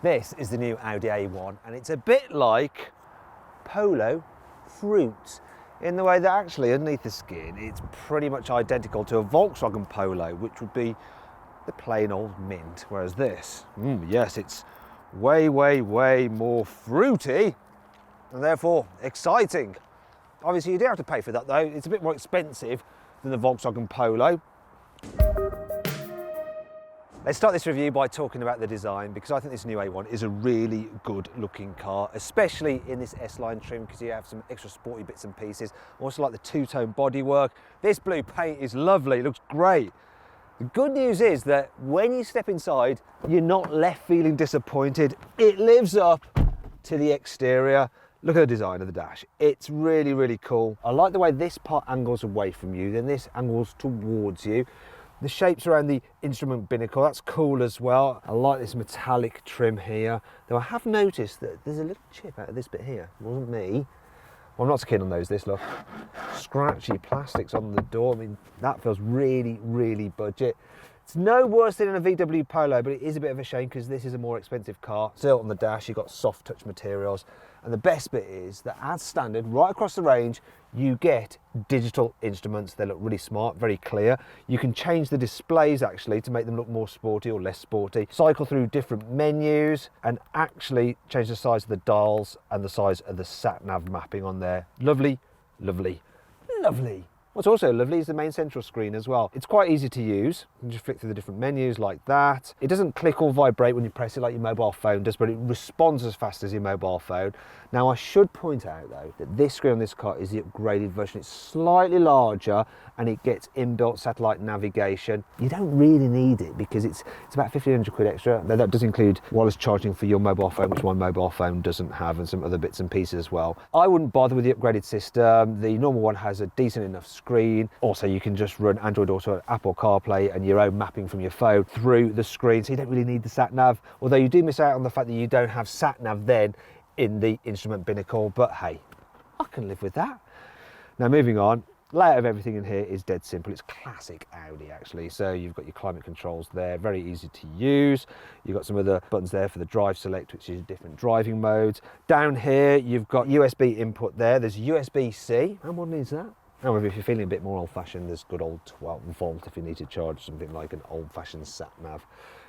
This is the new Audi A1 and it's a bit like Polo fruit in the way that actually underneath the skin it's pretty much identical to a Volkswagen Polo, which would be the plain old mint, whereas this, yes, it's way more fruity and therefore exciting. Obviously you do have to pay for that though, it's a bit more expensive than the Volkswagen Polo. Let's start this review by talking about the design, because I think this new A1 is a really good looking car, especially in this S-Line trim, because you have some extra sporty bits and pieces. I also like the two-tone bodywork. This blue paint is lovely, it looks great. The good news is that when you step inside, you're not left feeling disappointed. It lives up to the exterior. Look at the design of the dash. It's really cool. I like the way this part angles away from you, then this angles towards you. The shapes around the instrument binnacle, that's cool as well. I like this metallic trim here, though I have noticed that there's a little chip out of this bit here. It wasn't me. Well, I'm not so keen on those, this look. Scratchy plastics on the door, I mean, that feels really budget. It's no worse than in a VW Polo, but it is a bit of a shame because this is a more expensive car. Still on the dash, you've got soft touch materials. And the best bit is that as standard, right across the range, you get digital instruments. They look really smart, very clear. You can change the displays actually to make them look more sporty or less sporty. Cycle through different menus and actually change the size of the dials and the size of the sat-nav mapping on there. Lovely. What's also lovely is the main central screen as well. It's quite easy to use. You can just flick through the different menus like that. It doesn't click or vibrate when you press it like your mobile phone does, but it responds as fast as your mobile phone. Now I should point out though that this screen on this car is the upgraded version. It's slightly larger and it gets inbuilt satellite navigation. You don't really need it because it's about 1,500 quid extra. Though that does include wireless charging for your mobile phone, which my mobile phone doesn't have, and some other bits and pieces as well. I wouldn't bother with the upgraded system. The normal one has a decent enough screen. Also, you can just run Android Auto, Apple CarPlay and your own mapping from your phone through the screen, so you don't really need the sat-nav, although you do miss out on the fact that you don't have sat-nav then in the instrument binnacle, but hey, I can live with that. Now moving on, layout of everything in here is dead simple. It's classic Audi actually. So you've got your climate controls there, very easy to use. You've got some of the buttons there for the drive select, which is different driving modes. Down here, you've got USB input there. There's USB-C. How modern is that? However, if you're feeling a bit more old-fashioned, there's good old 12 volt if you need to charge something like an old-fashioned sat-nav.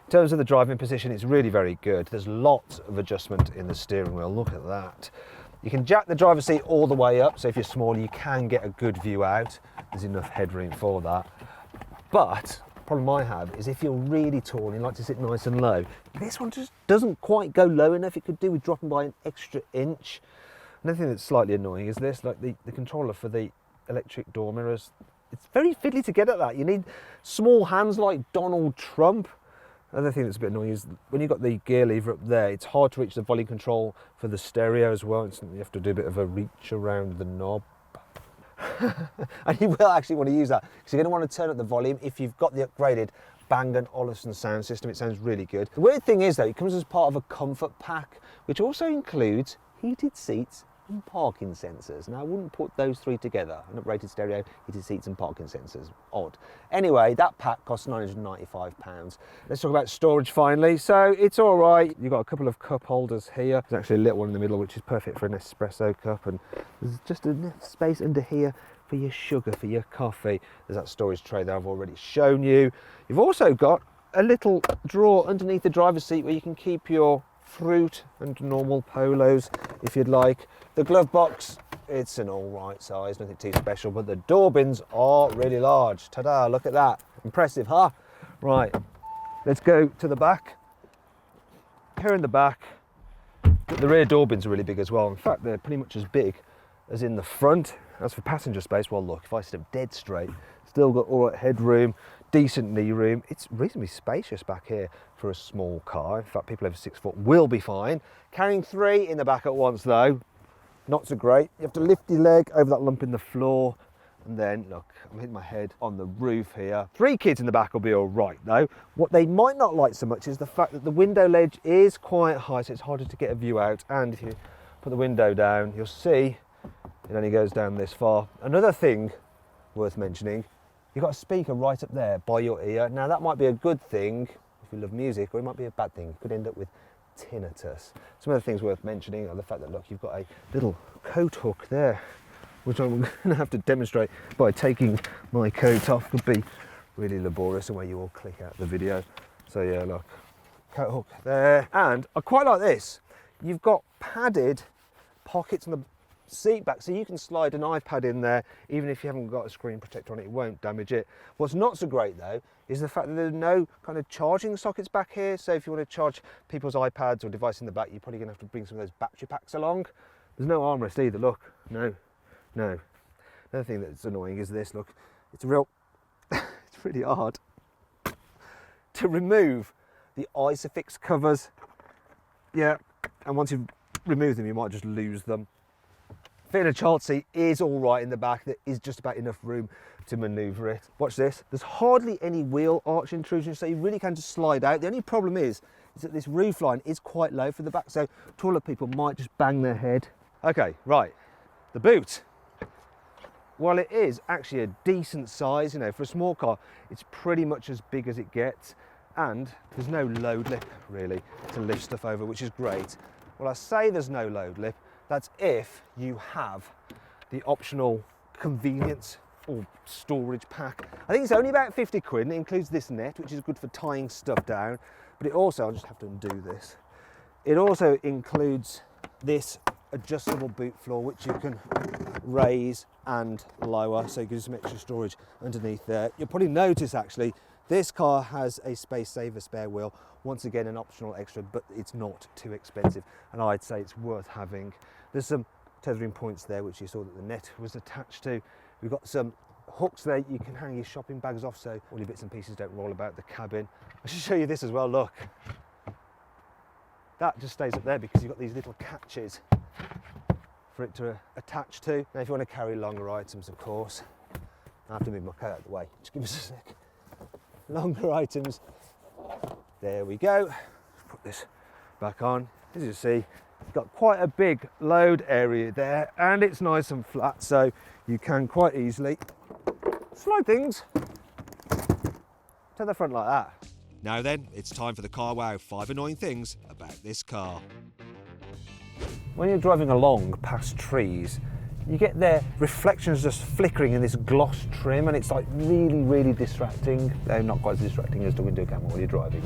In terms of the driving position, it's really very good. There's lots of adjustment in the steering wheel. Look at that. You can jack the driver's seat all the way up, so if you're small, you can get a good view out. There's enough headroom for that. But the problem I have is if you're really tall and you like to sit nice and low, this one just doesn't quite go low enough. It could do with dropping by an extra inch. Another thing that's slightly annoying is this, like the controller for the electric door mirrors. It's very fiddly to get at that. You need small hands like Donald Trump. Another thing that's a bit annoying is when you've got the gear lever up there, it's hard to reach the volume control for the stereo as well. You have to do a bit of a reach around the knob. And you will actually want to use that because you're going to want to turn up the volume if you've got the upgraded Bang & Olufsen sound system. It sounds really good. The weird thing is though, it comes as part of a comfort pack, which also includes heated seats and parking sensors. Now I wouldn't put those three together, an uprated stereo, heated seats and parking sensors. Odd. Anyway, that pack costs £995. Let's talk about storage finally. So it's all right. You've got a couple of cup holders here. There's actually a little one in the middle, which is perfect for an espresso cup, and there's just enough space under here for your sugar, for your coffee. There's that storage tray that I've already shown you. You've also got a little drawer underneath the driver's seat where you can keep your fruit and normal polos if you'd like. The glove box, it's an all right size, nothing too special, but the door bins are really large. Ta-da, look at that. Impressive, huh? Right, let's go to the back. Here in the back, the rear door bins are really big as well. In fact, they're pretty much as big as in the front. As for passenger space, well look, if I sit up dead straight, still got all right headroom, decent knee room. It's reasonably spacious back here for a small car. In fact, people over 6 foot will be fine. Carrying 3 in the back at once though, not so great. You have to lift your leg over that lump in the floor, and then look, I'm hitting my head on the roof here. 3 kids in the back will be all right though. What they might not like so much is the fact that the window ledge is quite high, so it's harder to get a view out. And if you put the window down, you'll see it only goes down this far. Another thing worth mentioning, you've got a speaker right up there by your ear. Now that might be a good thing if you love music, or it might be a bad thing. You could end up with tinnitus. Some of the things worth mentioning are the fact that, look, you've got a little coat hook there, which I'm going to have to demonstrate by taking my coat off. Could be really laborious the way you all click out the video. So yeah, look, coat hook there. And I quite like this. You've got padded pockets on the seat back, so you can slide an iPad in there even if you haven't got a screen protector on it. It won't damage it. What's not so great though is the fact that there's no kind of charging sockets back here. So if you want to charge people's iPads or device in the back, you're probably going to have to bring some of those battery packs along. There's no armrest either. Look, no. Another thing that's annoying is this. Look, it's it's really hard to remove the Isofix covers. Yeah, and once you've removed them, you might just lose them. Fitting a child seat is all right in the back. There is just about enough room to manoeuvre it. Watch this. There's hardly any wheel arch intrusion, so you really can just slide out. The only problem is that this roof line is quite low for the back, so taller people might just bang their head. Okay, right. The boot. While it is actually a decent size, you know, for a small car, it's pretty much as big as it gets, and there's no load lip really to lift stuff over, which is great. Well, I say there's no load lip. That's if you have the optional convenience or storage pack. I think it's only about 50 quid, and it includes this net, which is good for tying stuff down. But it also, I'll just have to undo this. It also includes this adjustable boot floor, which you can raise and lower, so it gives some extra storage underneath there. You'll probably notice actually, this car has a space saver spare wheel. Once again, an optional extra, but it's not too expensive, and I'd say it's worth having. There's some tethering points there, which you saw that the net was attached to. We've got some hooks there you can hang your shopping bags off, so all your bits and pieces don't roll about the cabin. I should show you this as well, look. That just stays up there because you've got these little catches for it to attach to. Now if you want to carry longer items, of course, I have to move my coat out of the way. Just give us a sec. Longer items. There we go. Let's put this back on. As you see, you've got quite a big load area there, and it's nice and flat, so you can quite easily slide things to the front like that. Now then, it's time for the CarWow 5 annoying things about this car. When you're driving along past trees, you get their reflections just flickering in this gloss trim, and it's like really distracting. They're not quite as distracting as the window camera while you're driving.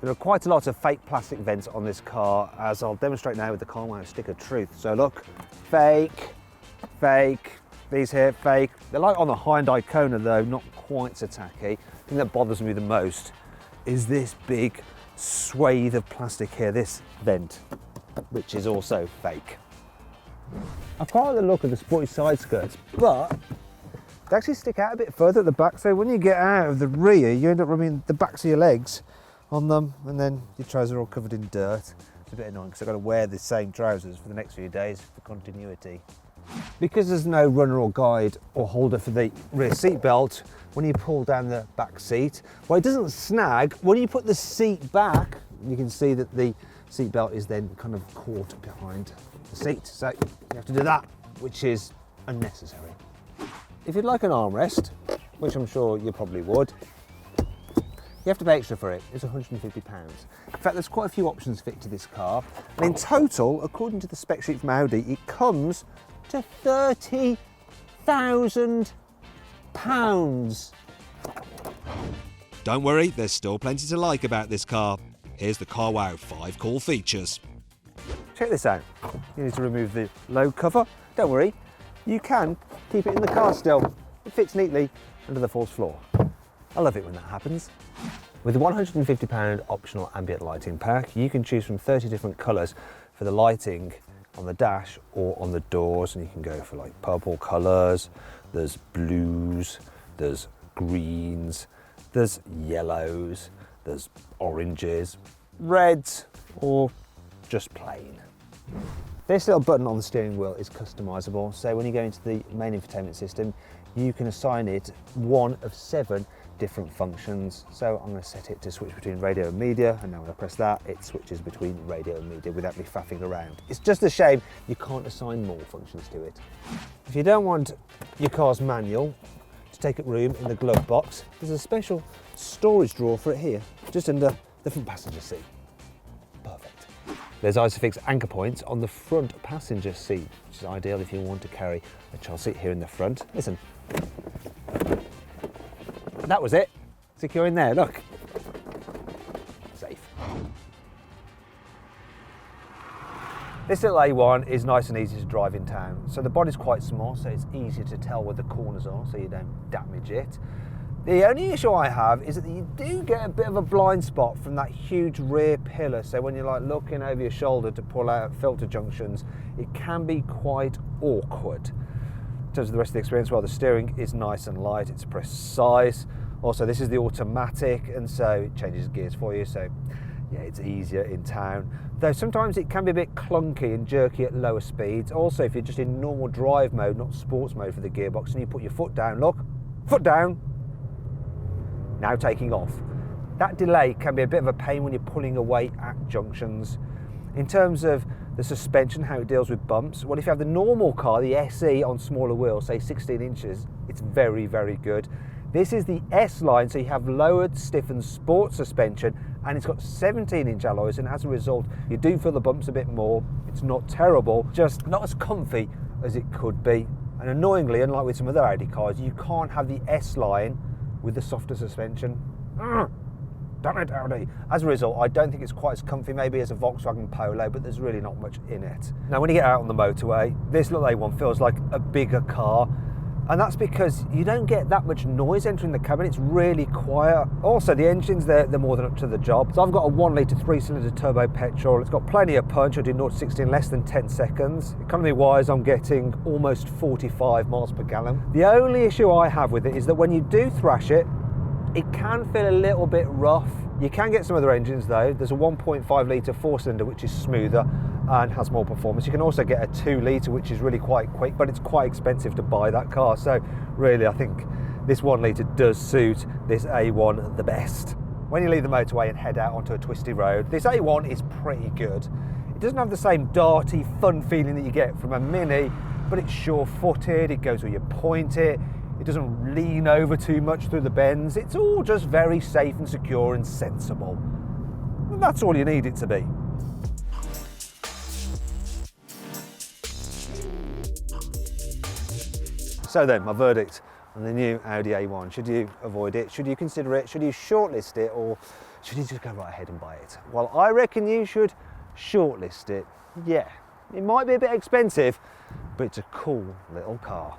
There are quite a lot of fake plastic vents on this car, as I'll demonstrate now with the CarWow stick of truth. So look, fake, these here, fake. They're like on the Hyundai Kona though, not quite so tacky. The thing that bothers me the most is this big swathe of plastic here, this vent, which is also fake. I quite like the look of the sporty side skirts, but they actually stick out a bit further at the back, so when you get out of the rear, you end up rubbing the backs of your legs on them, and then your trousers are all covered in dirt. It's a bit annoying because I've got to wear the same trousers for the next few days for continuity. Because there's no runner or guide or holder for the rear seat belt, when you pull down the back seat, well, it doesn't snag. When you put the seat back, you can see that the seat belt is then kind of caught behind the seat, so you have to do that, which is unnecessary. If you'd like an armrest, which I'm sure you probably would, you have to pay extra for it. It's £150. In fact, there's quite a few options fit to this car, and in total, according to the spec sheet from Audi, it comes to £30,000. Don't worry, there's still plenty to like about this car. Here's the CarWow 5 cool features. Check this out. You need to remove the load cover. Don't worry, you can keep it in the car still. It fits neatly under the false floor. I love it when that happens. With the £150 optional ambient lighting pack, you can choose from 30 different colours for the lighting on the dash or on the doors, and you can go for like purple colours, there's blues, there's greens, there's yellows, there's oranges, reds, or just plain. This little button on the steering wheel is customisable, so when you go into the main infotainment system, you can assign it one of 7 different functions. So I'm going to set it to switch between radio and media, and now when I press that, it switches between radio and media without me faffing around. It's just a shame you can't assign more functions to it. If you don't want your car's manual to take up room in the glove box, there's a special storage drawer for it here, just under the front passenger seat. Perfect. There's Isofix anchor points on the front passenger seat, which is ideal if you want to carry a child seat here in the front. Listen. That was it. Secure in there, look. Safe. This little A1 is nice and easy to drive in town. So the body's quite small, so it's easier to tell where the corners are so you don't damage it. The only issue I have is that you do get a bit of a blind spot from that huge rear pillar. So when you're like looking over your shoulder to pull out filter junctions, it can be quite awkward. In terms of the rest of the experience, well, the steering is nice and light, it's precise. Also, this is the automatic, and so it changes gears for you. So yeah, it's easier in town. Though sometimes it can be a bit clunky and jerky at lower speeds. Also, if you're just in normal drive mode, not sports mode for the gearbox, and you put your foot down, look, foot down, now taking off. That delay can be a bit of a pain when you're pulling away at junctions. In terms of the suspension, how it deals with bumps, well, if you have the normal car, the SE on smaller wheels, say 16 inches, it's very, very good. This is the S line, so you have lowered, stiffened sport suspension, and it's got 17-inch alloys, and as a result, you do feel the bumps a bit more. It's not terrible, just not as comfy as it could be. And annoyingly, unlike with some other Audi cars, you can't have the S line with the softer suspension. Damn it, Audi. As a result, I don't think it's quite as comfy maybe as a Volkswagen Polo, but there's really not much in it. Now, when you get out on the motorway, this little A1 feels like a bigger car, and that's because you don't get that much noise entering the cabin. It's really quiet. Also, the engine's they're more than up to the job. So I've got a 1-litre 3-cylinder turbo petrol. It's got plenty of punch. I do 0 to 60 in less than 10 seconds. Economy-wise, I'm getting almost 45 miles per gallon. The only issue I have with it is that when you do thrash it, it can feel a little bit rough. You can get some other engines though. There's a 1.5-litre 4-cylinder which is smoother and has more performance. You can also get a 2-litre which is really quite quick, but it's quite expensive to buy that car. So really, I think this 1-litre does suit this A1 the best. When you leave the motorway and head out onto a twisty road, this A1 is pretty good. It doesn't have the same darty, fun feeling that you get from a Mini, but it's sure-footed, it goes where you point it. It doesn't lean over too much through the bends. It's all just very safe and secure and sensible. And that's all you need it to be. So then, my verdict on the new Audi A1. Should you avoid it? Should you consider it? Should you shortlist it? Or should you just go right ahead and buy it? Well, I reckon you should shortlist it. Yeah, it might be a bit expensive, but it's a cool little car.